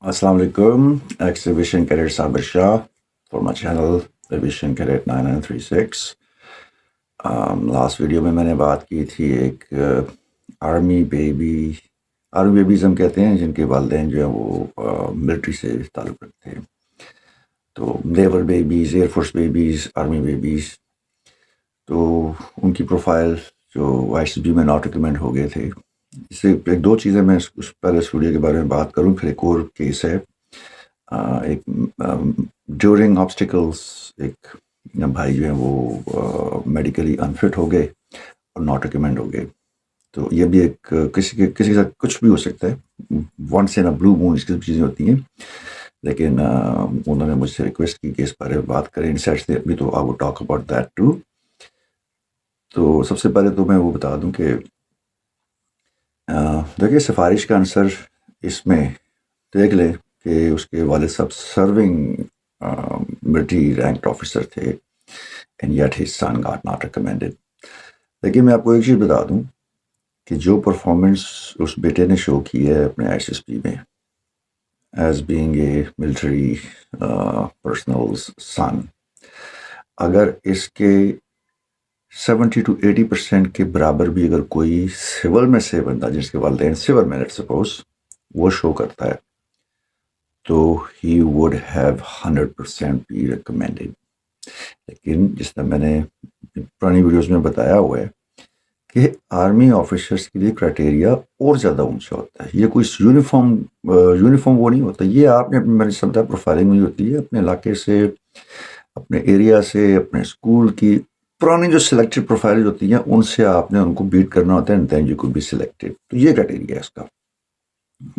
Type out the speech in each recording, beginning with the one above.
Assalamu alaikum, ex-Aviation Cadet Sabir Shah for my channel Aviation Cadet 9936. Last video میں نے بات کی تھی ایک آرمی بیبیز ہم کہتے ہیں جن کے والدین جو ہیں وہ ملٹری سے تعلق رکھتے ہیں. تو naval babies, air force babies, army babies, تو ان کی پروفائل جو آئی سی بی میں ناٹ ریکمینڈ ہو گئے تھے. اس سے ایک دو چیزیں میں پہلے اس ویڈیو کے بارے میں بات کروں، پھر ایک اور کیس ہے. ایک ڈیورنگ آبسٹیکلس ایک بھائی جو ہیں وہ میڈیکلی انفٹ ہو گئے اور ناٹ ریکمینڈ ہو گئے. تو یہ بھی ایک کسی کے ساتھ کچھ بھی ہو سکتا ہے، ونس ان اے بلو مون اس کی چیزیں ہوتی ہیں. لیکن انہوں نے مجھ سے ریکویسٹ کی کہ اس بارے میں بات کریں انسائٹس دے بھی، تو I would talk about that too. تو سب سے پہلے تو میں وہ بتا دوں کہ دیکھیے سفارش کا آنسر اس میں دیکھ لیں کہ اس کے والد صاحب سرونگ ملٹری رینکڈ آفیسر تھے، and yet his son got not recommended. لیکن میں آپ کو ایک چیز بتا دوں کہ جو پرفارمنس اس بیٹے نے شو کی ہے اپنے ایس ایس پی میں ایز بینگ اے ملٹری پرسنلز سن، اگر اس کے 70-80% کے برابر بھی اگر کوئی سول میں سے بندہ جس کے والدین سول میں لیٹ سپوز وہ شو کرتا ہے تو he would have 100% be recommended. لیکن جس طرح میں نے پرانی ویڈیوز میں بتایا ہوا ہے کہ آرمی آفیسرس کے لیے کرائٹیریا اور زیادہ اونچا ہوتا ہے. یہ کوئی یونیفارم وہ نہیں ہوتا. یہ آپ نے میں نے سمجھا پروفائلنگ ہوئی ہوتی ہے اپنے علاقے سے، اپنے ایریا سے، اپنے اسکول کی پرانی جو سلیکٹڈ پروفائل ہوتی ہیں ان سے آپ نے ان کو بیٹ کرنا ہوتا ہے، and then you could be selected. تو یہ کرائٹیریا ہے اس کا.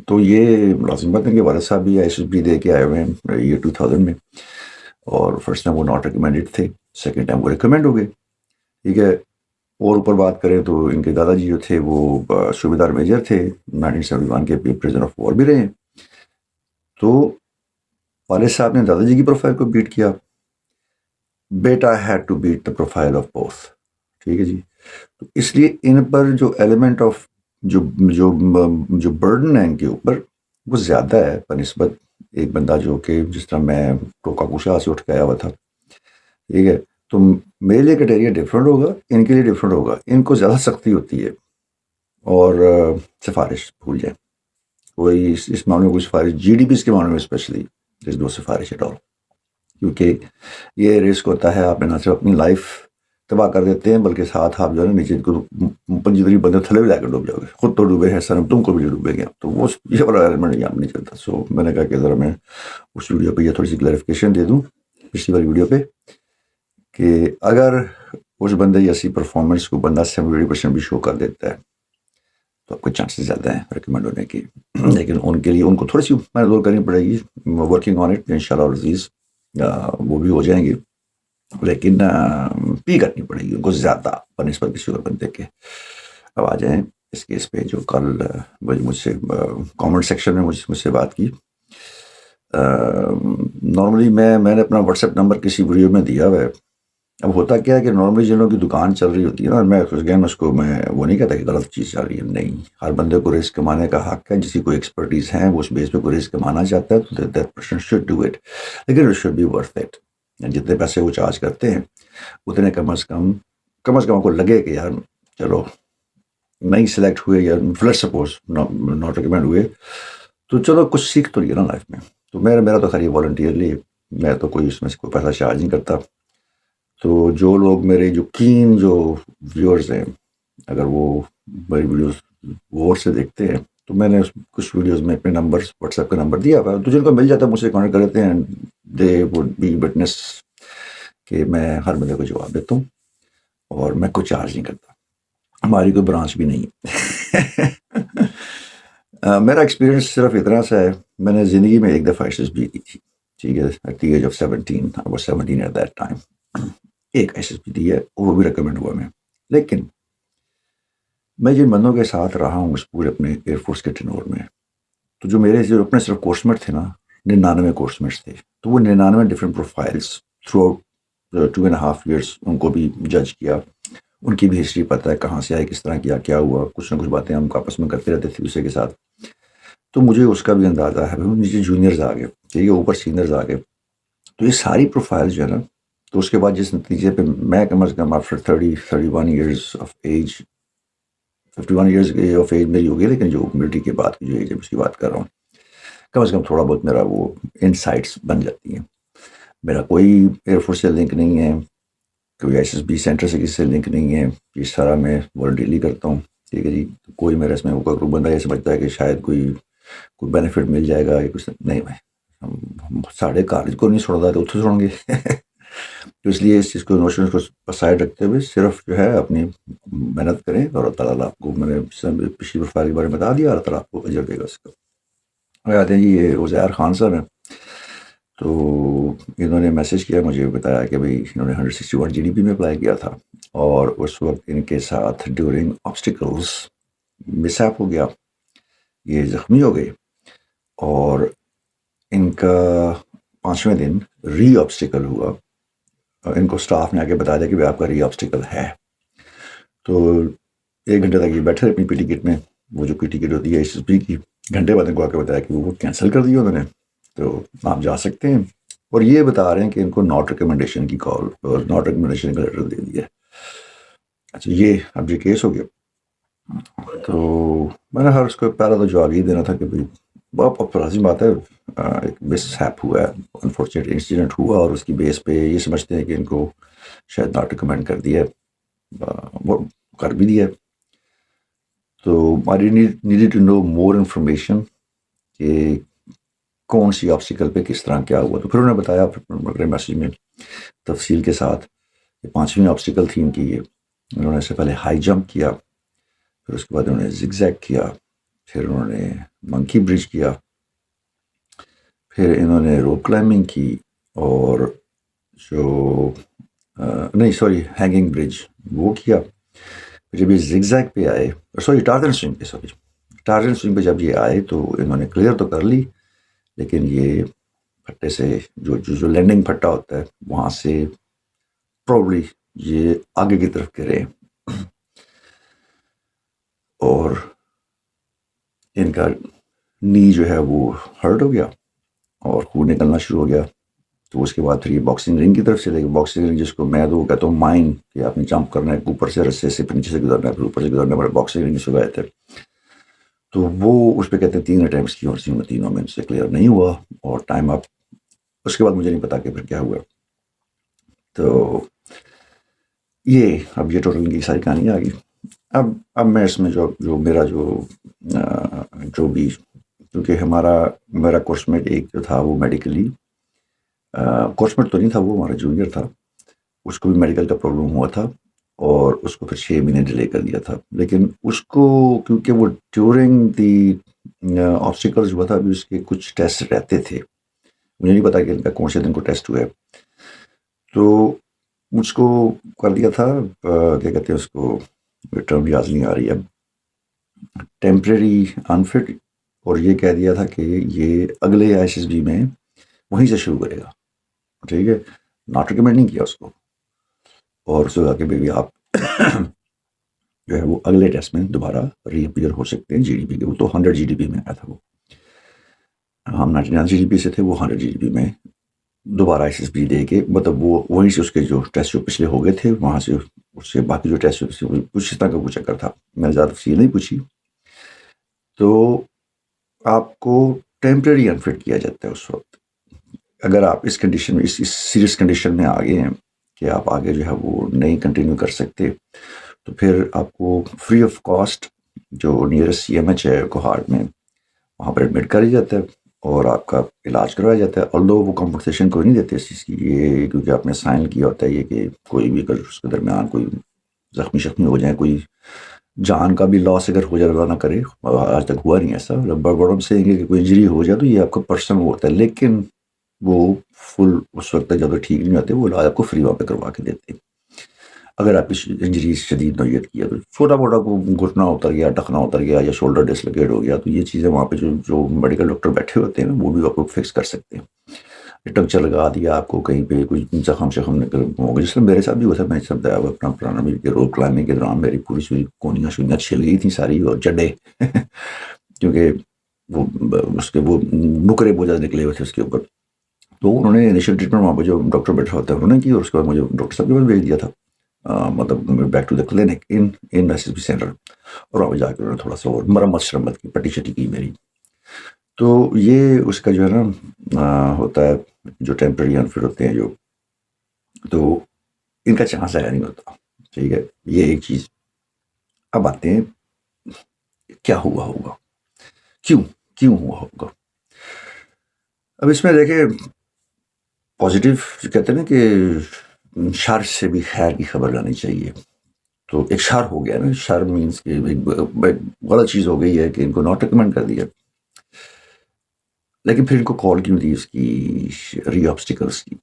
تو یہ لازم بات ہے کہ والد صاحب بھی ایس ایس بی دے کے آئے ہوئے ہیں ایئر 2000 میں، اور فرسٹ ٹائم وہ ناٹ ریکمینڈیڈ تھے، سیکنڈ ٹائم وہ ریکمینڈ ہو گئے. ٹھیک ہے. اور اوپر بات کریں تو ان کے دادا جی جو تھے وہ صوبیدار میجر تھے، 1971 کے پریزن آف وار بھی رہے ہیں. تو والد صاحب نے دادا جی کی پروفائل کو بیٹ کیا، بیٹا head to beat the profile of both. ٹھیک ہے جی. تو اس لیے ان پر جو ایلیمنٹ آف جو برڈن ہے ان کے اوپر وہ زیادہ ہے بنسبت ایک بندہ جو کہ جس طرح میں ٹوکا کوشا سے اٹھ کے آیا ہوا تھا. ٹھیک ہے. تو میرے لیے کرائٹیریا ڈفرینٹ ہوگا، ان کے لیے ڈفرینٹ ہوگا. ان کو زیادہ سختی ہوتی ہے. اور سفارش بھول جائیں، کوئی اس معاملے میں کوئی سفارش جی ڈی پیز کے معاملے میں اسپیشلی دس نو سفارش ایٹ آل، کیونکہ یہ رسک ہوتا ہے. آپ نے نہ صرف اپنی لائف تباہ کر دیتے ہیں بلکہ ساتھ آپ جو ہے نا نیچے کو پنجی بندے تھلے بھی لا کر ڈوب جاؤ گے. خود تو ڈوبے ہیں سر، تم کو بھی ڈوبے گے. تو وہ یہ والا ایلیمنٹ یہاں نہیں چلتا. سو میں نے کہا کہ ذرا میں اس ویڈیو پہ یہ تھوڑی سی کلیریفیکیشن دے دوں پچھلی والی ویڈیو پہ کہ اگر اس بندے ایسی پرفارمنس کو بندہ 70% بھی شو کر دیتا ہے تو آپ کو چانسز زیادہ ہیں ریکمینڈ ہونے کی. لیکن ان کے لیے ان کو تھوڑی سی محنت دور کرنی پڑے گی، ورکنگ آن اٹ ان شاء اللہ عزیز وہ بھی ہو جائیں گے. لیکن پی کرنی پڑے گی ان کو زیادہ بنسبت کسی اور بندے کے. اب آ جائیں اس کیس پہ جو کل مجھ سے کامنٹ سیکشن میں مجھ سے بات کی. نارملی میں نے اپنا واٹس ایپ نمبر کسی ویڈیو میں دیا ہوا ہے. اب ہوتا کیا ہے کہ نارملی جن لوگوں کی دکان چل رہی ہوتی ہے نا، میں اس کو وہ نہیں کہتا کہ غلط چیز چل رہی ہے. نہیں، ہر بندے کو رزق کمانے کا حق ہے. جس کی کوئی ایکسپرٹیز ہے وہ اس بیس پہ کوئی رزق کمانا چاہتا ہے تو that person should do it. لیکن it should be worth it. جتنے پیسے وہ چارج کرتے ہیں اتنے کم از کم کو لگے کہ یار چلو نہیں سلیکٹ ہوئے یا فلٹ سپوز ناٹ ریکمینڈ ہوئے تو چلو کچھ سیکھ تو لیے نا لائف میں. تو میرا تو خیر والنٹیئرلی، میں تو کوئی اس میں سے کوئی پیسہ چارج نہیں کرتا. تو جو لوگ میرے جو ویورز ہیں اگر وہ میری ویڈیوز غور سے دیکھتے ہیں تو میں نے کچھ ویڈیوز میں اپنے نمبر واٹس ایپ کا نمبر دیا ہوا ہے. تو جن کو مل جاتا ہے مجھ سے کانٹیکٹ کر لیتے ہیں، دے وڈ بی وٹنس کہ میں ہر بندے کو جواب دیتا ہوں اور میں کوئی چارج نہیں کرتا. ہماری کوئی برانچ بھی نہیں ہے. میرا ایکسپیرینس صرف اتنا سا ہے، میں نے زندگی میں ایک دفعہ ایس ایس بی کی تھی. ٹھیک ہے. At the age of 17 I was 17 at that time. ایک ایس ایس پی دی ہے، وہ بھی ریکمینڈ ہوا میں. لیکن میں جن بندوں کے ساتھ رہا ہوں اس پورے اپنے ایئر فورس کے ٹینور میں، تو جو میرے جو اپنے صرف کورسمیٹ تھے نا 99 کورسمیٹس تھے. تو وہ 99 different profiles through out 2.5 years ان کو بھی جج کیا. ان کی بھی ہسٹری پتہ ہے، کہاں سے آئے، کس طرح کیا ہوا. کچھ نہ کچھ باتیں ہم آپس میں کرتے رہتے تھے دوسرے کے ساتھ. تو مجھے اس کا بھی اندازہ ہے. نیچے جونیئرز آ گئے, ٹھیک ہے, اوپر سینئرز آ گئے. تو یہ ساری پروفائل جو ہے نا, تو اس کے بعد جس نتیجے پہ میں کم از کم after 31 years of age, 51 years of age میری ہو گئی, لیکن جو ملٹری کے بعد کی جو ایج ہے اس کی بات کر رہا ہوں, کم از کم تھوڑا بہت میرا وہ انسائٹس بن جاتی ہیں. میرا کوئی ایئر فورس سے لنک نہیں ہے, کوئی ایس ایس بی سینٹر سے کسی سے لنک نہیں ہے, یہ سارا میں والنٹیرلی کرتا ہوں, ٹھیک ہے جی. کوئی میرا اس میں کوئی بندہ یہ سمجھتا ہے کہ شاید کوئی بینیفٹ مل جائے گا یا کچھ نہیں, میں ساڑھے کالج کو نہیں چھوڑ رہا تو اتنے چھوڑیں گے. تو اس لیے اس چیز کو نوشنس کو سائڈ رکھتے ہوئے صرف جو ہے اپنی محنت کریں, اور اللہ تعالیٰ آپ کو, میں نے پچھلی پروفائل کے بارے میں بتا دیا, اللہ تعالیٰ آپ کو اجر دے گا اس کا. آتے ہیں جی, یہ عزیر خان صاحب ہیں. تو انہوں نے میسج کیا, مجھے بتایا کہ بھائی انہوں نے 161 جی ڈی پی میں اپلائی کیا تھا, اور اس وقت ان کے ساتھ ڈیورنگ آبسٹیکلس مس ایپ ہو گیا, یہ زخمی ہو گئے, اور ان کا 5ویں دن ری آبسٹیکل ہوا. ان کو سٹاف نے آگے بتا دیا کہ بھائی آپ کا ری آبسٹیکل ہے. تو 1 گھنٹے تک یہ بیٹھے اپنی پی ٹکٹ میں, وہ جو پی ٹکٹ ہوتی ہے ایس ایس بی کی, گھنٹے بعد ان کو آ کے بتایا کہ وہ کینسل کر دیا انہوں نے, تو آپ جا سکتے ہیں. اور یہ بتا رہے ہیں کہ ان کو ناٹ ریکمنڈیشن کی کال اور ناٹ ریکمنڈیشن کا لیٹر دے دیا. اچھا, یہ اب یہ کیس ہو گیا. تو میں نے ہر اس کو پہلا تو جواب یہ دینا تھا کہ بھائی بہت لازم بات ہے, ایک مس ہیپ ہوا ہے, انفارچونیٹ انسیڈنٹ ہوا, اور اس کی بیس پہ یہ سمجھتے ہیں کہ ان کو شاید ناٹ ریکمینڈ کر دیا ہے, وہ کر بھی دیا ہے. تو I needed to know more information کہ کون سی آبسٹیکل پہ کس طرح کیا ہوا. تو پھر انہوں نے بتایا اپنے میسیج میں تفصیل کے ساتھ کہ 5ویں آبسٹیکل تھی ان کی. یہ انہوں نے اس سے پہلے ہائی جمپ کیا, پھر اس کے بعد انہوں نے زگ زیگ کیا, پھر انہوں نے منکی برج کیا, پھر انہوں نے روپ کلائمبنگ کی, اور جو نہیں سوری ہینگنگ برج وہ کیا. پھر جب یہ زگ زیگ پہ آئے, ٹارزن سوئنگ پہ جب یہ آئے تو انہوں نے کلیئر تو کر لی, لیکن یہ پھٹے سے جو لینڈنگ پھٹا ہوتا ہے وہاں سے پروبلی یہ آگے کی طرف گرے, اور ان کا نی جو ہے وہ ہرٹ ہو گیا اور خون نکلنا شروع ہو گیا. تو اس کے بعد پھر یہ باکسنگ رنگ کی طرف سے لے گئے. باکسنگ رنگ جس کو میں تو کہتا ہوں مائن, کہ آپ نے جمپ کرنا ہے اوپر سے رسے سے, پھر نیچے سے گزرنا ہے, پھر اوپر سے گزرنا ہے, باکسنگ رنگ سے گئے تھے. تو وہ اس پہ کہتے ہیں 3 اٹیمپٹس کی, اور تینوں میں ان سے کلیئر نہیں ہوا, اور ٹائم اپ. اس کے بعد مجھے نہیں پتا کہ پھر کیا ہوا. تو یہ اب یہ ٹوٹل کی ساری کہانی آ گئی. اب میں اس میں جو میرا جو بھی, کیونکہ میرا کورس میٹ ایک جو تھا وہ میڈیکلی کورس میٹ تو نہیں تھا, وہ ہمارا جونیئر تھا, اس کو بھی میڈیکل کا پرابلم ہوا تھا, اور اس کو پھر 6 مہینے ڈیلے کر دیا تھا. لیکن اس کو کیونکہ وہ ڈیورنگ دی آبسٹیکلز ہوا تھا, ابھی اس کے کچھ ٹیسٹ رہتے تھے, مجھے نہیں پتا کہ ان کا کون سے دن کو ٹیسٹ ہوا ہے. تو مجھ کو کر دیا تھا, کیا کہتے ہیں اس کو, ٹرم یاد نہیں آ رہی ہے, ٹیمپریری انفٹ, اور یہ کہہ دیا تھا کہ یہ اگلے ایس ایس بی میں وہیں سے شروع کرے گا. ٹھیک ہے, ناٹ ریکمینڈ نہیں کیا اس کو, اور اس کو کہا کہ بھائی آپ جو ہے وہ اگلے ٹیسٹ میں دوبارہ ری اپیئر ہو سکتے ہیں جی ڈی پی کے. وہ تو 100 جی ڈی پی میں آیا تھا, وہ ہم 99 جی ڈی پی سے تھے, وہ 100 جی ڈی پی میں دوبارہ ایس ایس بی دے کے, مطلب وہ وہیں سے اس کے جو ٹیسٹ جو پچھلے ہو گئے تھے وہاں سے اس سے باقی جو ٹیسٹ کچھ اس طرح کا وہ چکر تھا. میں نے زیادہ تفصیل نہیں پوچھی. تو آپ کو ٹیمپریری انفٹ کیا جاتا ہے اس وقت, اگر آپ اس کنڈیشن میں, اس سیریس کنڈیشن میں آگے ہیں کہ آپ آگے جو ہے وہ نہیں کنٹینیو کر سکتے, تو پھر آپ کو فری آف کاسٹ جو نیئرسٹ سی ایم ایچ ہے کوہارٹ میں, وہاں پر ایڈمٹ کر جاتا ہے اور آپ کا علاج کروایا جاتا ہے. اور وہ کمپنسیشن کوئی نہیں دیتے اس چیز کی, یہ کیونکہ آپ نے سائن کیا ہوتا ہے یہ کہ کوئی بھی اگر اس کے درمیان کوئی زخمی ہو جائے, کوئی جان کا بھی لاس اگر ہو جائے, نہ کرے, آج تک ہوا نہیں ایسا, بڑوں سے کہ کوئی انجری ہو جائے تو یہ آپ کا پرسنل ہوتا ہے, لیکن وہ فل اس وقت تک جب ٹھیک نہیں ہوتے وہ علاج آپ کو فری وہاں پہ کروا کے دیتے ہیں. اگر آپ کی انجری شدید نوعیت کی ہے تو چھوٹا موٹا کو گھٹنا اتر گیا, ٹخنا اتر گیا, یا شولڈر ڈسلوکیٹ ہو گیا, تو یہ چیزیں وہاں پہ جو میڈیکل ڈاکٹر بیٹھے ہوتے ہیں نا, وہ بھی آپ کو فکس کر سکتے ہیں. ٹنکچر لگا دیا آپ کو, کہیں پہ کوئی زخم نکل ہو گیا, جس میں میرے ساتھ بھی ہوا تھا. میں نے سب اپنا پرانا بھی کہ روپ کلائمبنگ کے دوران میری پوری سوئی کونیاں شونیاں چھل گئی تھیں ساری, اور چڈے کیونکہ وہ اس کے وہ نکرے بہت زیادہ نکلے ہوئے تھے اس کے اوپر. تو انہوں نے انیشیل ٹریٹمنٹ وہاں پہ جو ڈاکٹر بیٹھا ہوتا ہے انہوں نے کی, اور اس کے بعد مجھے ڈاکٹر صاحب کے پاس بھیج دیا تھا, مطلب back to the clinic in S S B center. اور وہاں پہ جا کے انہوں نے تھوڑا سا اور مرمت شرمت کی, پٹی شٹی کی میری. تو یہ اس کا جو ہے نا ہوتا ہے جو ٹیمپرری انفٹ ہوتے ہیں جو, تو ان کا چانس آیا نہیں ہوتا. ٹھیک ہے, یہ ایک چیز. اب آتے ہیں کیا ہوا ہوگا, کیوں ہوا ہوگا. اب اس میں دیکھیں پازیٹیو کہتے ہیں نا کہ شر سے بھی خیر کی خبر لانی چاہیے. تو ایک شر ہو گیا نا, شر مینس کہ غلط چیز ہو گئی ہے کہ ان کو ناٹ ریکمینڈ کر دیا. لیکن پھر ان کو کال کیوں دی اس کی ری آبسٹیکلس کی.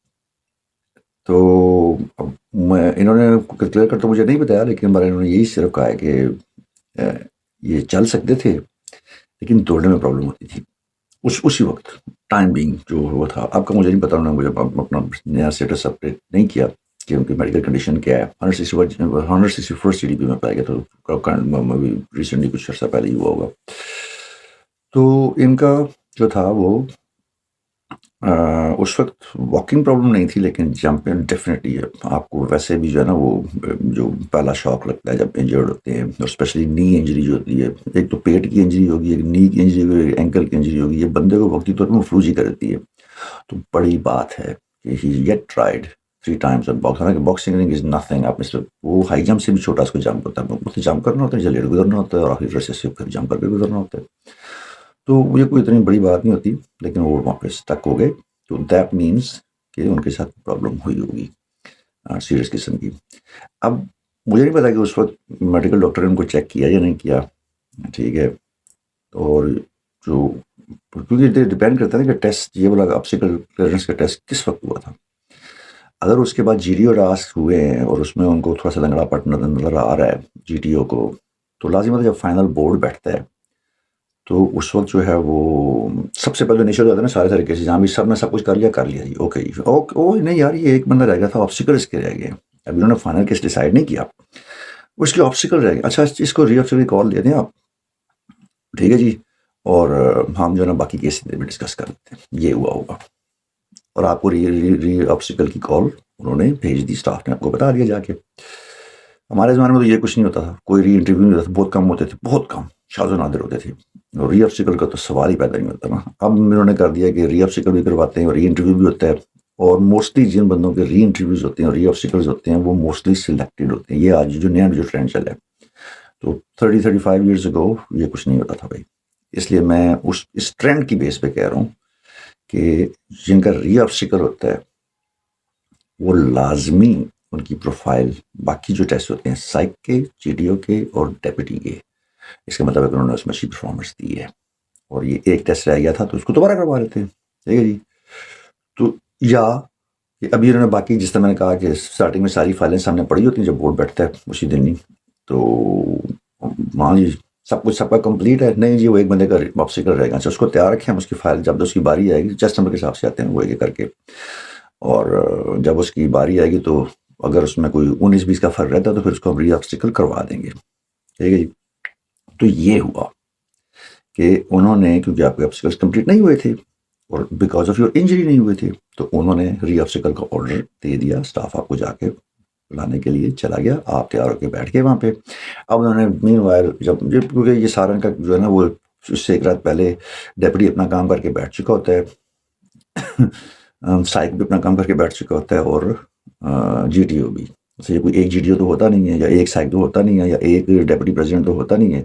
تو انہوں نے کلیئر کر تو مجھے نہیں بتایا, لیکن انہوں نے یہی صرف کہا ہے کہ یہ چل سکتے تھے لیکن دوڑنے میں پرابلم ہوتی تھی اسی وقت ٹائم بینگ جو ہوا تھا. آپ کا مجھے نہیں پتا, انہوں نے مجھے اپنا نیا اسٹیٹس اپڈیٹ نہیں کیا کہ ان کی میڈیکل کنڈیشن کیا ہے. 161 CDP میں پایا گیا, تو ریسنٹلی کچھ عرصہ پہلے ہی ہوا ہوگا. تو ان کا جو تھا وہ اس وقت واکنگ پرابلم نہیں تھی, لیکن جمپنگ ڈیفینیٹلی ہے. آپ کو ویسے بھی جو ہے نا وہ جو پہلا شاک لگتا ہے جب انجرڈ ہوتے ہیں, اور اسپیشلی نی انجری جو ہوتی ہے, ایک تو پیٹ کی انجری ہوگی, ایک نی کی انجری ہوگی, ایک اینکل کی انجری ہوگی, یہ بندے کو وقتی طور پر مفلوجی کر دیتی ہے. تو بڑی بات ہے کہ ہی گیٹ ٹرائیڈ 3 times باکس. حالانکہ باکسنگ از نتھنگ. آپ میں وہ ہائی جمپ سے بھی چھوٹا اس کو جمپ ہوتا ہے, مجھے جمپ کرنا ہوتا ہے, جلیڈ گزرنا ہوتا ہے, اور آخر رسے سے پھر جمپ کر کے گزرنا ہوتا ہے. تو یہ کوئی اتنی بڑی بات نہیں ہوتی, لیکن وہ وہاں پہ اسٹک ہو گئے. تو دیٹ مینس کہ ان کے ساتھ پرابلم ہوئی ہوگی سیریس قسم کی. اب مجھے نہیں پتا کہ اس وقت میڈیکل ڈاکٹر نے ان کو چیک کیا یا نہیں کیا. ٹھیک ہے, اور جو کیونکہ ڈپینڈ کرتا ہے نا کہ ٹیسٹ یہ والا آبسٹیکل کلیئرنس کا ٹیسٹ کس وقت ہوا تھا. اگر اس کے بعد GTO ٹاسک ہوئے ہیں اور اس میں ان کو تھوڑا سا لنگڑا پٹ نظر آ رہا ہے GTO کو, تو لازم ہے جب فائنل بورڈ بیٹھتا ہے تو اس وقت جو ہے وہ سب سے پہلے انیشل ہوتا ہے نا سارے کیسز, جہاں بھی سب نے سب کچھ کر لیا جی, اوکے جی, اوکے نہیں یار یہ ایک بندہ رہ گیا تھا, آبسٹیکل اس کے رہ گئے. اب انہوں نے فائنل کیس ڈیسائیڈ نہیں کیا, اس کے آبسٹیکل رہ گئے. اچھا اس کو ری آبسٹیکل کال دے دیں آپ, ٹھیک ہے جی, اور ہم جو ہے نا باقی کیس میں ڈسکس کر لیتے ہیں. یہ ہوا ہوگا, اور آپ کو ری آبسٹیکل کی کال انہوں نے بھیج دی, اسٹاف نے آپ کو بتا دیا جا کے. ہمارے زمانے میں تو یہ کچھ نہیں ہوتا تھا, کوئی ری انٹرویو نہیں ہوتا تھا, بہت کم ہوتے تھے, بہت کم, شاذ و نادر ہوتے تھے. اور ری آبسٹیکل کا تو سوال ہی پیدا نہیں ہوتا نا. اب انہوں نے کر دیا کہ ری آبسٹیکل بھی کرواتے ہیں اور ری انٹرویو بھی ہوتا ہے. اور موسٹلی جن بندوں کے ری انٹرویوز ہوتے ہیں اور ری آبسٹیکلز ہوتے ہیں وہ موسٹلی سلیکٹڈ ہوتے ہیں. یہ آج جو نیا جو ٹرینڈ چلا ہے, تو 35 ایئرز اگو یہ کچھ نہیں ہوتا تھا بھائی. اس لیے میں اس ٹرینڈ کی بیس پہ کہہ رہا ہوں کہ جن کا ری آبسٹیکل ہوتا ہے وہ لازمی ان کی پروفائل باقی جو ٹیسٹ ہوتے ہیں سائیک کے, GTO کے اور ڈیپٹی کے, اس کا مطلب ہے کہ انہوں نے اس میں اچھی پرفارمنس دی ہے. اور یہ ایک ٹیسٹ رہ گیا تھا تو اس کو دوبارہ کروا لیتے ہیں, ٹھیک ہے جی. تو یا کہ ابھی انہوں نے باقی جس طرح میں نے کہا کہ اسٹارٹنگ میں ساری فائلیں سامنے پڑی ہوتی ہیں جب بورڈ بیٹھتا ہے اسی دن ہی, تو ہاں جی سب کچھ سب کا کمپلیٹ ہے. نہیں جی وہ ایک بندے کا آبسٹیکل رہے گا, اچھا اس کو تیار رکھیں, ہم اس کی فائل جب اس کی باری آئے گی جسٹ نمبر کے حساب سے آتے ہیں وہ ایک کر کے, اور جب اس کی باری آئے گی تو اگر اس میں کوئی 19-20 کا فرق رہتا ہے تو پھر اس کو ہم ری آبسٹیکل کروا دیں گے, ٹھیک ہے جی. تو یہ ہوا کہ انہوں نے, کیونکہ آپ کے آبسٹیکلس کمپلیٹ نہیں ہوئے تھے اور بیکاز آف یور انجری نہیں ہوئے تھے, تو انہوں نے ری آبسٹیکل کا آرڈر دے دیا. اسٹاف آپ کو جا کے لانے کے لیے چلا گیا, آپ تیار ہو کے بیٹھ گئے وہاں پہ. اب انہوں نے مین وائر کیونکہ یہ سارا کا جو ہے نا وہ اس سے ایک رات پہلے ڈیپٹی اپنا کام کر کے بیٹھ چکا ہوتا ہے, سائیک بھی اپنا کام کر کے بیٹھ چکا ہوتا ہے, اور GTO بھی. کوئی ایک GTO تو ہوتا نہیں ہے, یا ایک سائیک تو ہوتا نہیں ہے, یا ایک ڈیپٹی پریزیڈنٹ تو ہوتا نہیں ہے.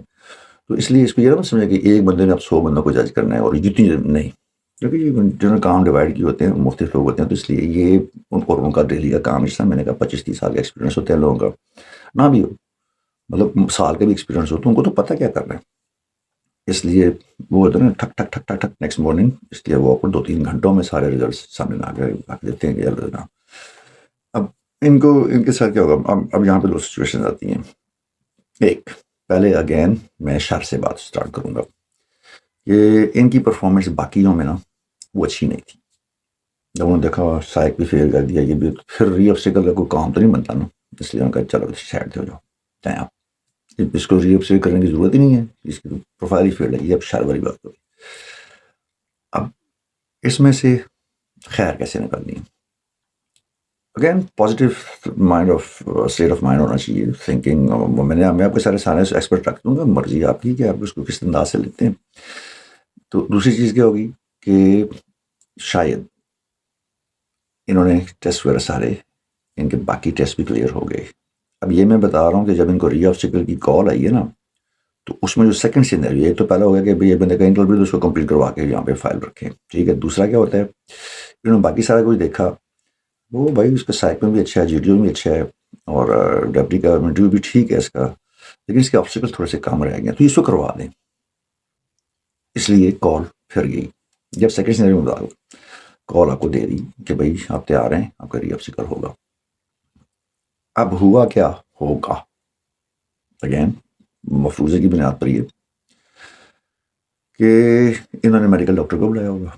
تو اس لیے اس کو یہ نہ سمجھا کہ ایک بندے نے اب 100 بندوں کو جج کرنا ہے, اور جتنی نہیں, کیونکہ یہ جنہوں نے کام ڈیوائڈ کیے ہوتے ہیں مختلف لوگ ہوتے ہیں. تو اس لیے یہ ان کا ڈیلی کا کام, اس طرح میں نے کہا 25-30 سال کا ایکسپیرینس ہوتے ہیں لوگوں کا, نہ بھی ہو مطلب سال کا بھی ایکسپیرینس ہو تو ان کو تو پتہ کیا کرنا ہے. اس لیے وہ ہوتا ہے نا ٹھک ٹھک ٹھک ٹھک ٹھک نیکسٹ مارننگ, اس لیے وہ آپ کو 2-3 گھنٹوں میں سارے ریزلٹس سامنے آ کے دیتے ہیں کہ اب ان کے ساتھ کیا ہوگا. اب یہاں پہ 2 سچویشن آتی ہیں. ایک, پہلے اگین میں شر سے بات سٹارٹ کروں گا کہ ان کی پرفارمنس باقیوں میں نا وہ اچھی نہیں تھی. جب انہوں نے دیکھا سائیک بھی فیل کر دیا, یہ بھی, پھر ری آبسٹیکل کا کوئی کام تو نہیں بنتا نا, اس لیے ان کا چلو سائڈ ہو جاؤ, چاہے آپ اس کو ری آبسٹیکل کرنے کی ضرورت ہی نہیں ہے, اس کی پروفائل ہی فیل ہے. یہ اب شر والی بات ہوگی. اب اس میں سے خیر کیسے نکلنی ہے؟ Again positive mind of state of mind ہونا چاہیے، تھنکنگ. میں آپ کے سارے ایکسپرٹ رکھ دوں گا، مرضی آپ کی کہ آپ اس کو کس انداز سے لیتے ہیں. تو دوسری چیز کیا ہوگی کہ شاید انہوں نے ٹیسٹ وغیرہ سارے ان کے باقی ٹیسٹ بھی کلیئر ہو گئے. اب یہ میں بتا رہا ہوں کہ جب ان کو ری آبسٹیکل کی کال آئی ہے نا، تو اس میں جو سیکنڈ سینیریو ہے، ایک تو پہلا ہو گیا کہ بھئی یہ بندے کا انٹرویو تو اس کو کمپلیٹ کروا کے یہاں پہ فائل رکھیں، ٹھیک ہے. دوسرا کیا ہوتا ہے، انہوں نے باقی سارا کچھ دیکھا، وہ بھائی اس کا سائیک میں بھی اچھا ہے، جی ڈی او بھی اچھا ہے، اور ڈپٹی کا انٹرویو بھی ٹھیک ہے اس کا، لیکن اس کے آبسٹیکل تھوڑے سے کم رہ گئے، تو اس کو کروا دیں. اس لیے کال پھر گئی. جب سیکنڈ سینیریو میں کال آپ کو دے دی کہ بھائی آپ تیار ہیں، آپ کا ری آبسٹیکل ہوگا. اب ہوا کیا ہوگا، اگین مفروضے کی بنیاد پر یہ کہ انہوں نے میڈیکل ڈاکٹر کو بلایا ہوگا.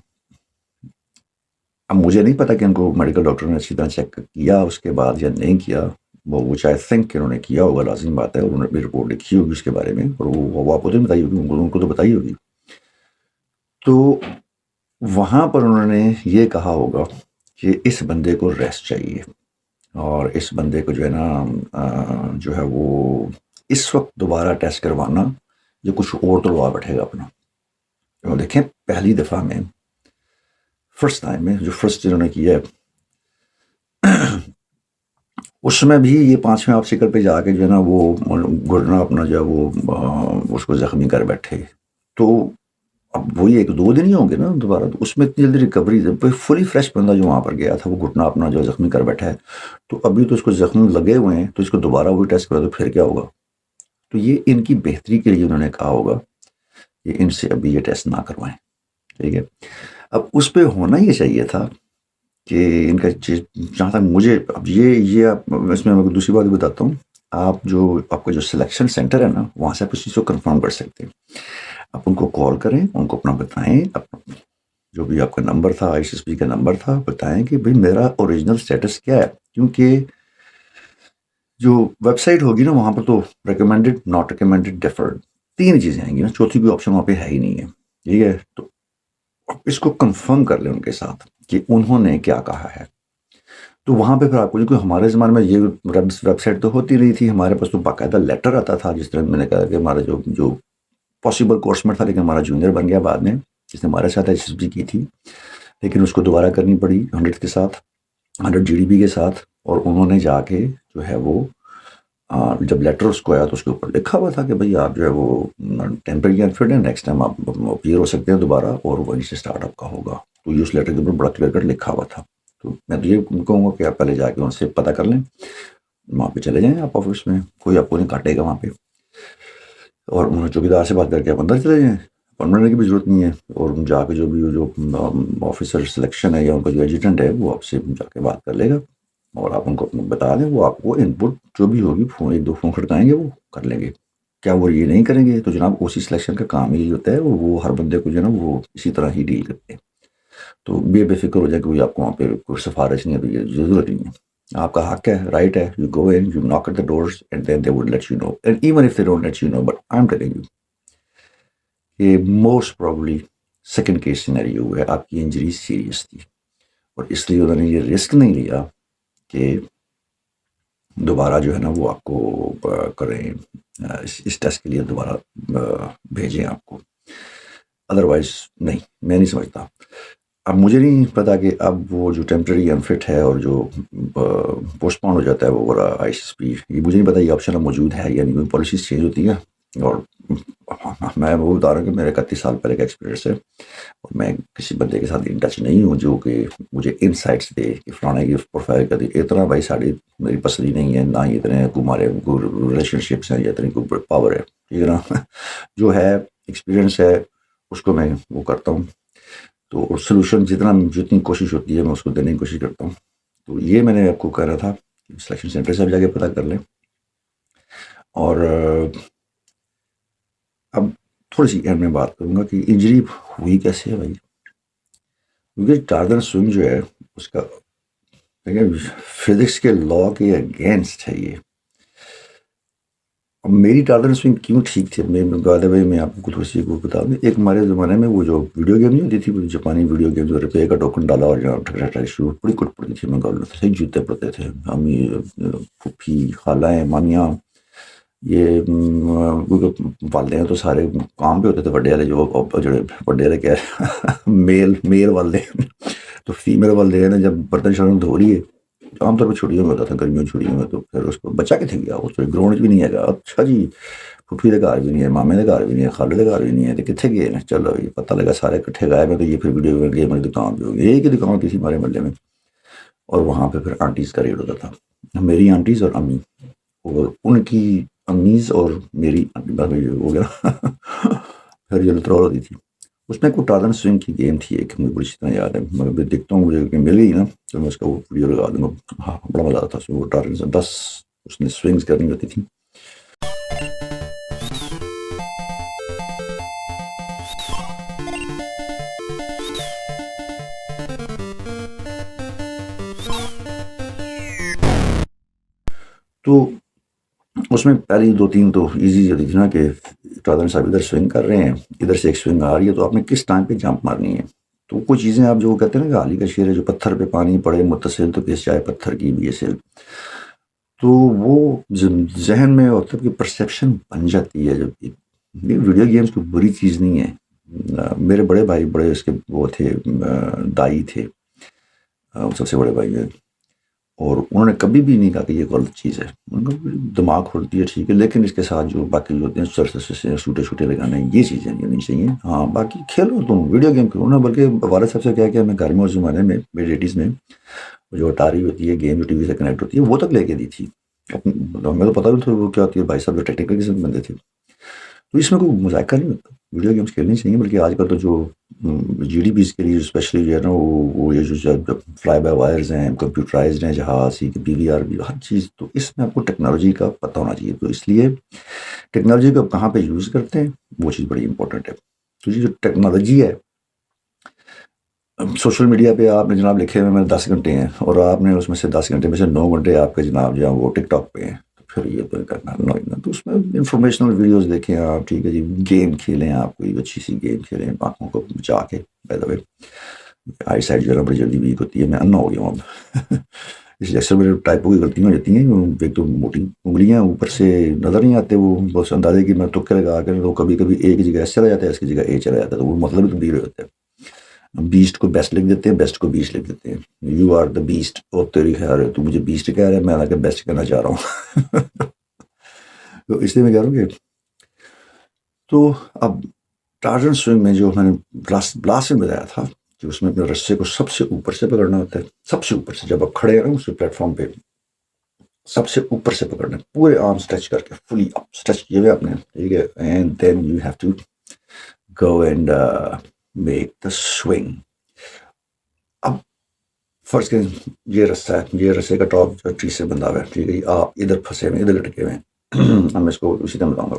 اب مجھے نہیں پتا کہ ان کو میڈیکل ڈاکٹر نے اچھی طرح چیک کیا اس کے بعد یا نہیں کیا، وہ آئی تھنک کہ انہوں نے کیا ہوگا، لازم بات ہے، انہوں نے بھی رپورٹ لکھی ہوگی اس کے بارے میں، اور وہ آپ کو تو بتائی ہوگی، ان کو تو بتائی ہوگی. تو وہاں پر انہوں نے یہ کہا ہوگا کہ اس بندے کو ریسٹ چاہیے، اور اس بندے کو جو ہے نا جو ہے وہ اس وقت دوبارہ ٹیسٹ کروانا جو کچھ اور تو لوا بیٹھے گا اپنا. دیکھیں پہلی دفعہ میں فرسٹ ٹائم میں جو فرسٹ انہوں نے کیا ہے، اس میں بھی یہ 5ویں آبسٹیکل پہ جا کے جو ہے نا وہ گھٹنا اپنا جو ہے وہ اس کو زخمی کر بیٹھے. تو اب وہی 1-2 دن ہی ہوں گے نا دوبارہ، تو اس میں اتنی جلدی ریکوری فلی فریش بندہ جو وہاں پر گیا تھا، وہ گھٹنا اپنا جو زخمی کر بیٹھا ہے، تو ابھی تو اس کو زخم لگے ہوئے ہیں، تو اس کو دوبارہ وہی ٹیسٹ کرا تو پھر کیا ہوگا. تو یہ ان کی بہتری کے لیے انہوں نے کہا ہوگا کہ ان سے ابھی یہ ٹیسٹ نہ کروائیں، ٹھیک ہے. اب اس پہ ہونا یہ چاہیے تھا کہ ان کا جہاں تک مجھے اب یہ آپ اس میں دوسری بات بتاتا ہوں، آپ کا جو سلیکشن سینٹر ہے نا، وہاں سے آپ اس چیز کو کنفرم کر سکتے ہیں. آپ ان کو کال کریں، ان کو اپنا بتائیں، جو بھی آپ کا نمبر تھا، آئی سی ایس پی کا نمبر تھا، بتائیں کہ بھائی میرا اوریجنل سٹیٹس کیا ہے. کیونکہ جو ویب سائٹ ہوگی نا، وہاں پر تو ریکمینڈڈ، ناٹ ریکمینڈڈ، ڈیفرڈ، 3 چیزیں آئیں گی نا، چوتھی کوئی آپشن وہاں پہ ہے ہی نہیں ہے، ٹھیک ہے. تو اس کو کنفرم کر لیں ان کے ساتھ کہ انہوں نے کیا کہا ہے. تو وہاں پہ پھر آپ کو، کیونکہ ہمارے زمانے میں یہ ویب سائٹ تو ہوتی نہیں تھی، ہمارے پاس تو باقاعدہ لیٹر آتا تھا، جس طرح میں نے کہا کہ ہمارا جو پاسبل کورس میں تھا، لیکن ہمارا جونیئر بن گیا بعد میں، جس نے ہمارے ساتھ ایچ ایس بی کی تھی، لیکن اس کو دوبارہ کرنی پڑی 100 کے ساتھ، 100 جی ڈی بی کے ساتھ. اور انہوں نے جا کے جو ہے وہ جب لیٹر اس کو آیا تو اس کے اوپر لکھا ہوا تھا کہ بھائی آپ جو ہے وہ ٹیمپرری انفٹ ہیں، نیکسٹ ٹائم آپ اپیئر ہو سکتے ہیں دوبارہ، اور وہیں سے اسٹارٹ اپ کا ہوگا. تو یہ اس لیٹر کے اوپر بڑا کلیئر کٹ لکھا ہوا تھا. تو میں تو یہ کہوں گا کہ آپ پہلے جا کے ان سے پتہ کر لیں، وہاں پہ چلے جائیں آپ آفس میں، کوئی آپ کو نہیں کاٹے گا وہاں پہ، اور انہوں نے چوکیدار سے بات کر کے آپ اندر چلے جائیں، پڑھنے کی بھی ضرورت نہیں ہے. اور جا کے جو آفیسر سلیکشن ہے یا ان کا جو ایجنٹ ہے، وہ آپ سے جا کے بات کر لے گا، اور آپ ان کو بتا دیں، وہ آپ کو ان پٹ جو بھی ہوگی 1-2 فون کھڑکائیں گے، وہ کر لیں گے. کیا وہ یہ نہیں کریں گے؟ تو جناب اسی سلیکشن کا کام ہی ہوتا ہے، وہ ہر بندے کو جو ہے نا وہ اسی طرح ہی ڈیل کرتے ہیں. تو بے فکر ہو جائے کہ آپ کو وہاں پہ کوئی سفارش نہیں ہے، ضرورت نہیں ہے. آپ کا حق ہے، رائٹ ہے. You go in, you knock at the doors, and then they would let you know. And even if they don't let you know, but I am telling you کہ most probably second case scenario ہے، آپ کی injury serious تھی، اور اس لیے انہوں نے یہ رسک نہیں لیا کہ دوبارہ جو ہے نا وہ آپ کو کریں، اس ٹیسٹ کے لیے دوبارہ بھیجیں آپ کو. ادروائز نہیں، میں نہیں سمجھتا. اب مجھے نہیں پتا کہ اب وہ جو ٹیمپرری انفٹ ہے اور جو پوسٹ پون ہو جاتا ہے وہ آئی سی ایس پی، یہ مجھے نہیں پتا یہ آپشن اب موجود ہے یا نہیں، پالیسیز چینج ہوتی ہیں. اور میں وہ بتا رہا ہوں کہ میرے 31 سال پہلے کا ایکسپیرینس ہے، اور میں کسی بندے کے ساتھ ان ٹچ نہیں ہوں جو کہ مجھے ان سائٹس دے کہ فلانے کی پروفائل کا دے. اتنا بھائی ساری میری پسندی نہیں ہے، نہ ہی اتنے ہمارے ریلیشن شپس ہیں یا اتنی کوئی پاور ہے، ٹھیک ہے نا. جو ہے ایکسپیرینس ہے اس کو میں وہ کرتا ہوں، تو سلوشن جتنی کوشش ہوتی ہے میں اس کو دینے کی کوشش کرتا ہوں. تو یہ میں نے آپ کو کہہ رہا تھا کہ سلیکشن سینٹر سے آپ جا کے پتہ کر لیں. اور اب تھوڑی سی اینڈ میں بات کروں گا کہ انجری ہوئی کیسے ہے بھائی. کیونکہ ٹارزن سوئنگ جو ہے اس کا فزکس کے لا کے اگینسٹ ہے. یہ اب میری ٹالرنس سوئنگ کیوں ٹھیک تھی؟ میں آپ کو تھوڑی سی وہ بتا دوں. ایک ہمارے زمانے میں وہ جو ویڈیو گیم نہیں ہوتی تھی، وہ جاپانی ویڈیو گیم جو روپے کا ٹوکن ڈالا اور جہاں ٹھک شروع بڑی کٹ پڑتی تھی. میں گاؤں صحیح جوتے پڑتے تھے. امی، پھوپھی، خالائیں، مامیاں، یہ والدین تو سارے کام پہ ہوتے تھے. وڈے والے جو وڈے والے کیا میل والدین تو فیمیل والدین جب برتن شرتن دھو رہی ہے، عام طور پہ چھٹیوں میں ہوتا تھا، گرمیوں چھٹیوں میں، تو پھر اس کو بچہ کتنے گیا، اس گراؤنڈ بھی نہیں ہے گا. اچھا جی، پھوپھی کے گھر بھی نہیں ہے، مامے کے گھر بھی نہیں ہے، خالے کے گھر بھی نہیں ہے، تو کتنے گئے ہیں؟ چلو یہ پتہ لگا سارے کٹھے گئے میں. تو یہ پھر ویڈیو گیم کی دکان پہ ہوگی، ایک ہی دکان ہوتی تھی ہمارے محلے میں، اور وہاں پہ پھر آنٹیز کا ریٹ ہوتا تھا. میری آنٹیز اور امی، اور ان کی امیز اور میری ہو گیا پھر جو لترول ہوتی تھی اس میں کوئی ٹالن سوئنگ کی گیم تھی ایک، مجھے بڑی اچھی طرح یاد ہے. مگر میں دیکھتا ہوں مجھے مل گئی نا تو میں اس کا وہ ویڈیو لگا دوں گا. ہاں بڑا مزہ آتا تھا اس میں. وہ ٹالن سے 10 اس نے سوئنگس کرنی ہوتی تھی. تو اس میں پہلی 2-3 تو ایزی ہوتی تھی نا کہ ٹالن صاحب ادھر سوئنگ کر رہے ہیں، ادھر سے ایک سوئنگ آ رہی ہے، تو آپ نے کس ٹائم پہ جمپ مارنی ہے. تو کچھ چیزیں آپ جو کہتے ہیں نا کہ حالی کا شعر ہے، جو پتھر پہ پانی پڑے متصل تو کس جائے پتھر کی بھی سیل. تو وہ ذہن میں اور طب کی پرسیپشن بن جاتی ہے. جب یہ ویڈیو گیمز کوئی بری چیز نہیں ہے. میرے بڑے بھائی بڑے اس کے وہ تھے، دائی تھے، سب سے بڑے بھائی ہیں، اور انہوں نے کبھی بھی نہیں کہا کہ یہ غلط چیز ہے. ان کا دماغ کھولتی ہے ٹھیک ہے، لیکن اس کے ساتھ جو باقی ہوتے ہیں سرسے سوٹے شوٹے لگانے، یہ چیزیں نہیں چاہیے. ہاں باقی کھیلو تم ویڈیو گیم کھیلو نا. بلکہ والد صاحب سے کیا کہ میں گھر میں اس زمانے میں میری ایٹیز میں جو اٹاری ہوتی ہے گیم جو ٹی وی سے کنیکٹ ہوتی ہے وہ تک لے کے دی تھی. ہمیں تو پتہ بھی تھا وہ کیا ہوتی ہے. بھائی صاحب جو ٹیکنیکل قسم بندے تھے. تو اس میں کوئی مذاکرہ نہیں ہوتا. ویڈیو گیمس کھیلنی چاہیے. بلکہ آج کل تو جو جی ڈی پیز کے لیے اسپیشلی جو ہے نا وہ یہ جو فلائی بائی وائرز ہیں، کمپیوٹرائزڈ ہیں جہاز، پی وی آر بھی، ہر چیز. تو اس میں آپ کو ٹیکنالوجی کا پتہ ہونا چاہیے. تو اس لیے ٹیکنالوجی کو کہاں پہ یوز کرتے ہیں وہ چیز بڑی امپورٹنٹ ہے. تو یہ جو ٹیکنالوجی ہے، سوشل میڈیا پہ آپ نے جناب لکھے ہوئے میں 10 گھنٹے ہیں، اور آپ نے اس میں سے 10 گھنٹے میں سے 9 گھنٹے آپ کے جناب جو وہ ٹک ٹاک پہ ہیں. تو پھر یہ تو کرنا نہیں. تو اس میں انفارمیشنل ویڈیوز دیکھیں آپ، ٹھیک ہے جی. گیم کھیلیں آپ، کوئی اچھی سی گیم کھیلیں آنکھوں کو بچا کے. By the way I side جو ہے نا بڑی جلدی ویک ہوتی ہے. میں انا ہو گیا ہوں اب اس لیے اکثر میرے ٹائپوں کی غلطیاں ہو جاتی ہیں. ایک تو موٹی انگلیاں اوپر سے نظر نہیں آتے، وہ بس اندازے کی میں تکے لگا کے تو کبھی کبھی ایک جگہ ایس چلا جاتا ہے، اس کی جگہ اے چلا جاتا ہے. تو وہ مطلب بھی تبدیل ہو جاتا ہے. بیسٹ کو بیسٹ لکھ دیتے ہیں، بیسٹ کو بیسٹ لکھ دیتے ہیں. یو آر دا بیسٹ، اور تیری خیر ہے تو مجھے بیسٹ کہہ رہا ہے، میں حالانکہ بیسٹ کہنا چاہ رہا ہوں تو اس لیے میں کہہ رہا ہوں کہ تو اب ٹارزن سوئنگ میں جو میں نے لاسٹ میں بتایا تھا کہ اس میں اپنے رسے کو سب سے اوپر سے پکڑنا ہوتا ہے. سب سے اوپر سے جب آپ کھڑے ہیں اس پلیٹ فارم پہ سب سے اوپر سے پکڑنا ہے، پورے آرم اسٹریچ کر کے فلی اپ اسٹریچ کیے ہوئے آپ نے، ٹھیک ہے. And then you have to go and make the swing. اب فرض کریں یہ رسہ ہے، یہ رسے کا ٹاپ جو ٹری سے بندھا ہوا ہے، ٹھیک ہے. آپ ادھر پھنسے ہوئے، ادھر لٹکے ہوئے ہیں. اب میں اس کو اسی طرح بتاؤں گا.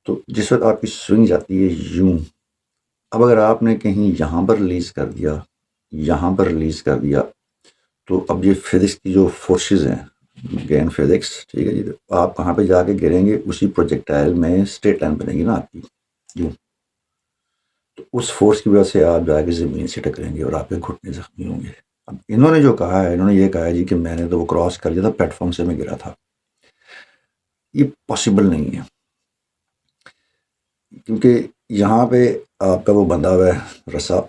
تو جس وقت آپ کی سوئنگ جاتی ہے یوں، اب اگر آپ نے کہیں یہاں پر ریلیز کر دیا، یہاں پر ریلیز کر دیا، تو اب یہ فزکس کی جو فورسز ہیں، گین فزکس، ٹھیک ہے جی. آپ کہاں پہ جا کے گریں گے؟ اسی پروجیکٹائل میں اسٹریٹ لائن بنے گی نا آپ کی یوں. تو اس فورس کی وجہ سے آپ جا کے زمین سے ٹکریں گے اور آپ کے گھٹنے زخمی ہوں گے. اب انہوں نے جو کہا ہے، انہوں نے یہ کہا ہے جی کہ میں نے تو وہ کراس کر لیا تھا، پلیٹ فارم سے میں گرا تھا. یہ پاسبل نہیں ہے، کیونکہ یہاں پہ آپ کا وہ بندھا ہوا ہے رسا،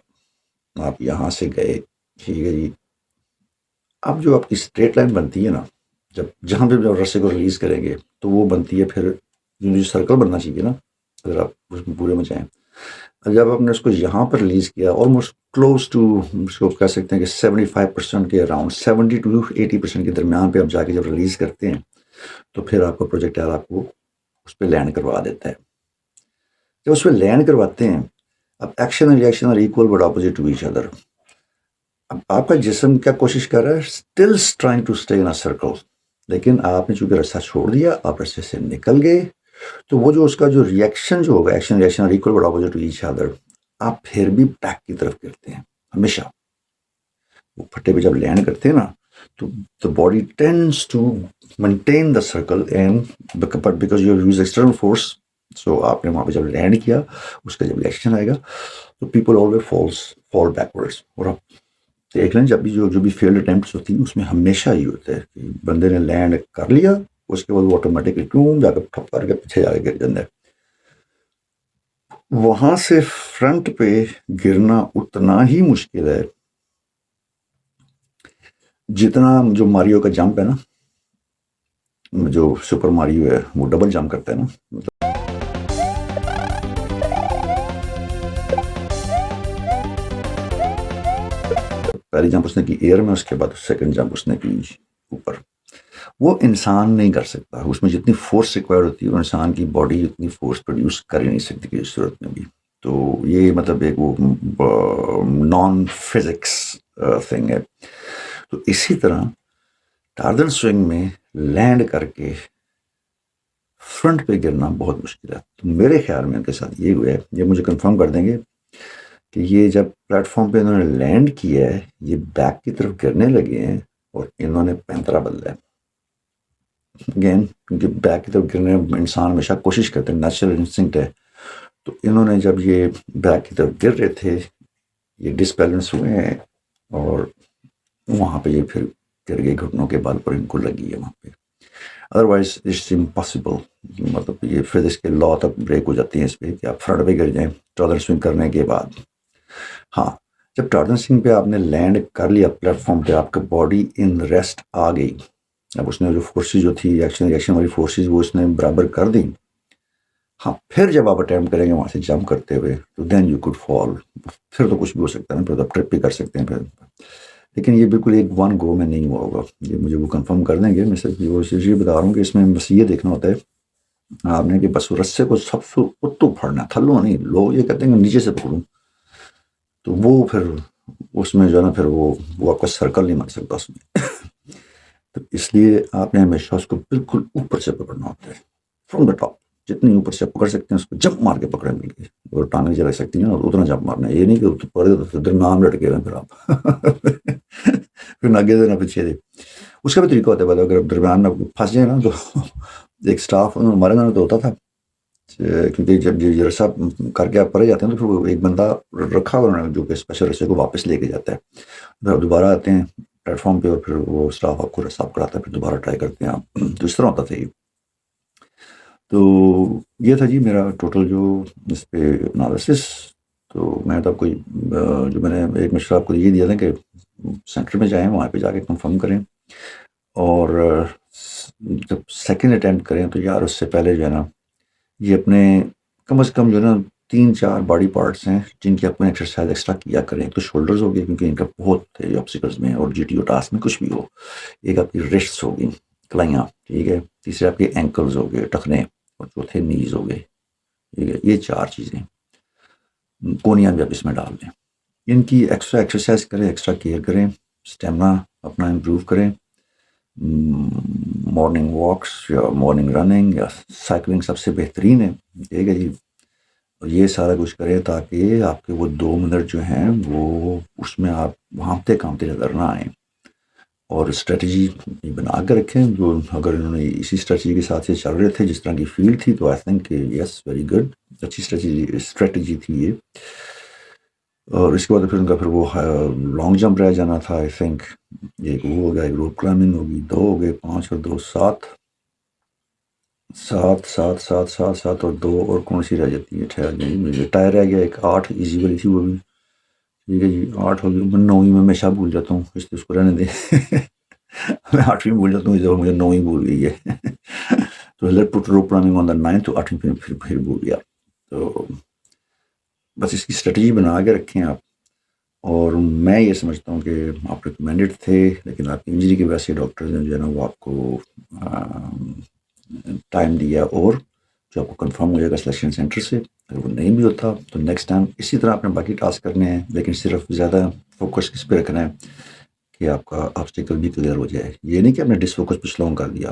آپ یہاں سے گئے، ٹھیک ہے جی. اب جو آپ کی اسٹریٹ لائن بنتی ہے نا، جب جہاں پہ جب رسے کو ریلیز کریں گے تو وہ بنتی ہے پھر جو سرکل بننا چاہیے نا اگر آپ اس میں پورے میں جائیں. جب آپ نے اس کو یہاں پر ریلیز کیا، آلموسٹ کلوز ٹو اس کو کہہ سکتے ہیں کہ 75% کے اراؤنڈ، 70 to 80% کے درمیان پہ آپ جا کے جب ریلیز کرتے ہیں تو پھر آپ کا پروجیکٹائل آپ کو اس پہ لینڈ کروا دیتا ہے. جب اس پہ لینڈ کرواتے ہیں، اب action and reaction are equal but opposite to each other. اب آپ کا جسم کیا کوشش کر رہا ہے؟ Still trying to stay in a circle. لیکن آپ نے چونکہ رستہ چھوڑ دیا، آپ رستے سے نکل گئے، تو وہ جو اس کا جو ریئیکشن جو ہوگا، action reaction are equal but opposite to each other, آپ پھر بھی بیک کی طرف کرتے ہیں ہمیشہ. وہ پھٹے پہ جب لینڈ کرتے ہیں نا تو the body tends to maintain the circle and but because you use external force, so آپ نے وہاں پہ جب لینڈ کیا اس کا جب ریئیکشن آئے گا تو پیپل آلویز فال بیکورڈس. اور آپ دیکھ لیں جب بھی جو بھی فیلڈ اٹیمپٹس ہوتی ہیں اس میں ہمیشہ یہ ہوتا ہے کہ بندے نے لینڈ کر لیا اس کے بعد وہ آٹومیٹکلی ٹوم جا کے ٹھپ کر کے پیچھے جا کے گر جاتا ہے. وہاں سے فرنٹ پہ گرنا اتنا ہی مشکل ہے جتنا جو ماریو کا جمپ ہے نا, جو سپر ماریو ہے وہ ڈبل جمپ کرتا ہے نا, پہلی جمپ اس نے کی ایئر میں, اس کے بعد سیکنڈ جمپ اس نے کی اوپر. وہ انسان نہیں کر سکتا, اس میں جتنی فورس ریکوائر ہوتی ہے وہ انسان کی باڈی اتنی فورس پروڈیوس کر ہی نہیں سکتی کسی صورت میں بھی. تو یہ مطلب ایک وہ نان فزکس تھنگ ہے. تو اسی طرح ٹارزن سوئنگ میں لینڈ کر کے فرنٹ پہ گرنا بہت مشکل ہے. تو میرے خیال میں ان کے ساتھ یہ ہوا ہے, یہ مجھے کنفرم کر دیں گے کہ یہ جب پلیٹ فارم پہ انہوں نے لینڈ کیا ہے یہ بیک کی طرف گرنے لگے ہیں اور انہوں نے پینترا بدلا ہے. اگین کیونکہ بیک کی طرف گرنے انسان ہمیشہ کوشش کرتے ہیں, نیچرل انسٹنکٹ ہے. تو انہوں نے جب یہ بیک کی طرف گر رہے تھے یہ ڈسبیلنس ہوئے ہیں اور وہاں پہ یہ پھر گر گئے گھٹنوں کے بال پر ان کو لگی ہے وہاں پہ. ادروائز اٹس امپاسبل, مطلب یہ فزکس کے لا تک بریک ہو جاتی ہیں اس پہ کہ آپ فرنٹ پہ گر جائیں ٹارزن سوئنگ کرنے کے بعد. ہاں جب ٹارزن سوئنگ پہ آپ نے لینڈ کر لیا پلیٹ فارم پہ, آپ کا باڈی ان ریسٹ آ گئی, اب اس نے جو فورسز جو تھی ایکشن والی فورسز وہ اس نے برابر کر دی. ہاں پھر جب آپ اٹیمپٹ کریں گے وہاں سے جمپ کرتے ہوئے تو دین یو کوڈ فال, پھر تو کچھ بھی ہو سکتا ہے نا, پھر تو آپ ٹرپ بھی کر سکتے ہیں پھر. لیکن یہ بالکل ایک ون گو میں نہیں ہوا ہوگا, یہ مجھے وہ کنفرم کر دیں گے. میں صرف یہ بتا رہا ہوں کہ اس میں بس یہ دیکھنا ہوتا ہے آپ نے کہ بس رسے کو سب سے اتو پھڑنا, تھلو نہیں. لوگ یہ کہتے ہیں کہ نیچے سے پکڑوں, تو وہ پھر اس میں جو ہے نا پھر وہ آپ کا سرکل نہیں بن سکتا اس میں. تو اس لیے آپ نے ہمیشہ اس کو بالکل اوپر سے پکڑنا ہوتا ہے, فرام دا ٹاپ. جتنی اوپر سے پکڑ سکتے ہیں اس کو جمپ مار کے پکڑیں مل کے, اور ٹانگیں چلا سکتی ہیں اتنا جمپ مارنا ہے. یہ نہیں کہ پڑے درمیان لٹکے رہے پھر آپ پھر نہ آگے دے نہ پیچھے دے. اس کا بھی طریقہ ہوتا ہے, اگر آپ درمیان میں پھنس جائیں نا تو ایک اسٹاف ہمارے گھر میں تو ہوتا تھا, کیونکہ جب یہ رسا کر کے آپ پڑے جاتے ہیں تو پھر وہ ایک بندہ رکھا ہوا جو کہ اسپیشل رسے کو واپس لے کے جاتا ہے. پھر آپ دوبارہ آتے ہیں پلیٹ فارم پہ اور پھر وہ اسٹاف آپ کو رسا پکڑاتا ہے, پھر دوبارہ ٹرائی کرتے ہیں آپ. تو اس طرح ہوتا تھا یہ. تو یہ تھا جی میرا ٹوٹل جو اس پہ انالیسس. تو میں تو آپ کو جو میں نے ایک مشورہ آپ کو یہ دیا تھا کہ سینٹر میں جائیں, وہاں پہ جا کے کنفرم کریں, اور جب سیکنڈ اٹیمپٹ کریں تو یار اس سے پہلے جو ہے نا یہ اپنے کم از کم جو ہے نا 3-4 باڈی پارٹس ہیں جن کی اپنے ایکسرسائز ایکسٹرا کیا کریں. تو شولڈرز ہو گئے کیونکہ ان کا بہت آبسٹیکلز میں, اور جی ٹی او ٹاسک میں کچھ بھی ہو. ایک آپ کی رسٹس ہو گئی, کلائیاں, ٹھیک ہے. تیسرے آپ کے اینکلز ہو گئے, ٹخنے, اور چوتھے نیز ہو گئے, ٹھیک ہے. یہ 4 چیزیں کونیاں بھی آپ اس میں ڈال دیں. ان کی ایکسٹرا ایکسرسائز کریں, ایکسٹرا کیئر کریں, اسٹیمنا اپنا امپروو کریں. مارننگ واکس یا مارننگ رننگ یا سائیکلنگ سب سے بہترین ہے, ٹھیک ہے جی. اور یہ سارا کچھ کریں تاکہ آپ کے وہ 2 منٹ جو ہیں وہ اس میں آپ ہانپتے کانپتے نظر نہ آئیں. اور اسٹریٹجی بنا کے رکھیں, جو اگر انہوں نے اسی اسٹریٹجی کے ساتھ سے چل رہے تھے جس طرح کی فیلڈ تھی تو آئی تھنک کہ یس ویری گڈ, اچھی اسٹریٹجی تھی یہ. اور اس کے بعد پھر ان کا پھر وہ لانگ جمپ رہ جانا تھا. آئی تھنک ایک وہ ہو گیا, ایک روپ کلائمبنگ ہوگی, 2 ہو گئے, 5 اور 2 7 اور 2 اور کون سی رہ جاتی ہے, ٹھہر گئی مجھے, ٹائر رہ گیا ایک, 8 ایزی والی تھی وہ بھی, ٹھیک ہے جی. 8 ہوگی, میں 9ویں میں ہمیشہ بھول جاتا ہوں, اس کو رہنے دیں. میں 8ویں بھول جاتا ہوں, اس مجھے 9ویں بھول گئی ہے. تو لیٹ پٹ روپ کلائمبنگ آن دا 9th, تو 8ویں پھر بھول گیا. تو بس اس کی اسٹریٹجی بنا کے رکھیں آپ. اور میں یہ سمجھتا ہوں کہ آپ ریکمینڈڈ تھے, لیکن آپ کی انجری کی وجہ سے ڈاکٹرز نے جو ہے نا وہ آپ کو ٹائم دیا, اور جو آپ کو کنفرم ہو جائے گا سلیکشن سینٹر سے. اگر وہ نہیں بھی ہوتا تو نیکسٹ ٹائم اسی طرح آپ نے باقی ٹاسک کرنے ہیں, لیکن صرف زیادہ فوکس کس پہ رکھنا ہے کہ آپ کا آبسٹیکل بھی کلیئر ہو جائے. یہ نہیں کہ آپ نے ڈس فوکس پہ سلونگ کر دیا,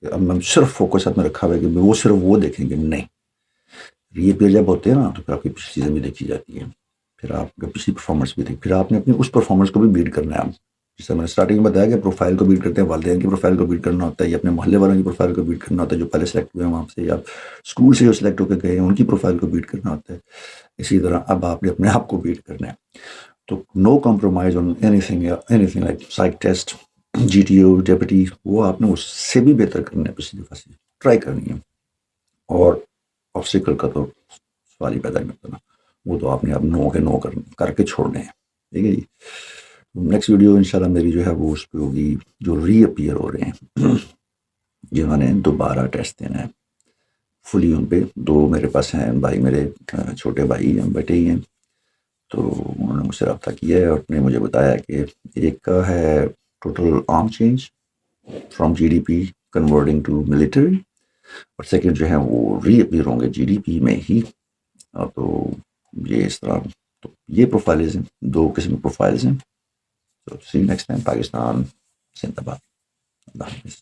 اب ہم صرف فوکس آپ نے رکھا ہوا ہے کہ وہ صرف وہ دیکھیں گے. نہیں, یہ پھر جب ہوتے ہیں نا تو پھر آپ کی پچھلی چیزیں بھی دیکھی جاتی ہیں, پھر آپ کا پچھلی پرفارمنس بھی دیکھ, پھر آپ نے اپنی اس پرفارمنس کو بھی بیٹ کرنا ہے. جیسے میں نے اسٹارٹنگ میں بتایا کہ پروفائل کو بیٹ کرتے ہیں، والدین کی پروفائل کو بیٹ کرنا ہوتا ہے، یا اپنے محلے والوں کی پروفائل کو بیٹ کرنا ہوتا ہے جو پہلے سلیکٹ ہوئے ہیں وہاں سے، یا اسکول سے جو سلیکٹ ہو کے گئے ہیں ان کی پروفائل کو بیٹ کرنا ہوتا ہے. اسی طرح اب آپ نے اپنے آپ کو بیٹ کرنا ہے. تو no compromise on anything like psych test, G T O, deputy, وہ آپ نے اس سے بھی بہتر کرنا ہے، پچھلی دفعہ سے ٹرائی کرنی ہے. اور آبسٹیکل کا تو سوال ہی پیدا نہیں کرنا، وہ تو آپ نے اب نو کے نو کر کے چھوڑنے ہیں. ٹھیک ہے جی. نیکسٹ ویڈیو انشاءاللہ میری جو ہے وہ اس پہ ہوگی جو ری اپیئر ہو رہے ہیں جنہوں نے دوبارہ ٹیسٹ دینا ہے فلی. ان پہ 2 میرے پاس ہیں بھائی، میرے چھوٹے بھائی ہیں، بیٹے ہی ہیں. تو انہوں نے مجھ سے رابطہ کیا ہے اور نے مجھے بتایا کہ ایک کا ہے total arm change from G D P converting to military, اور سیکنڈ جو ہے وہ ری اپیئر ہوں گے جی ڈی پی میں ہی. تو یہ اس طرح، تو یہ پروفائلز ہیں، 2 قسم کے پروفائلز ہیں. So see you next time. Pakistan زندہ باد. اللہ حافظ.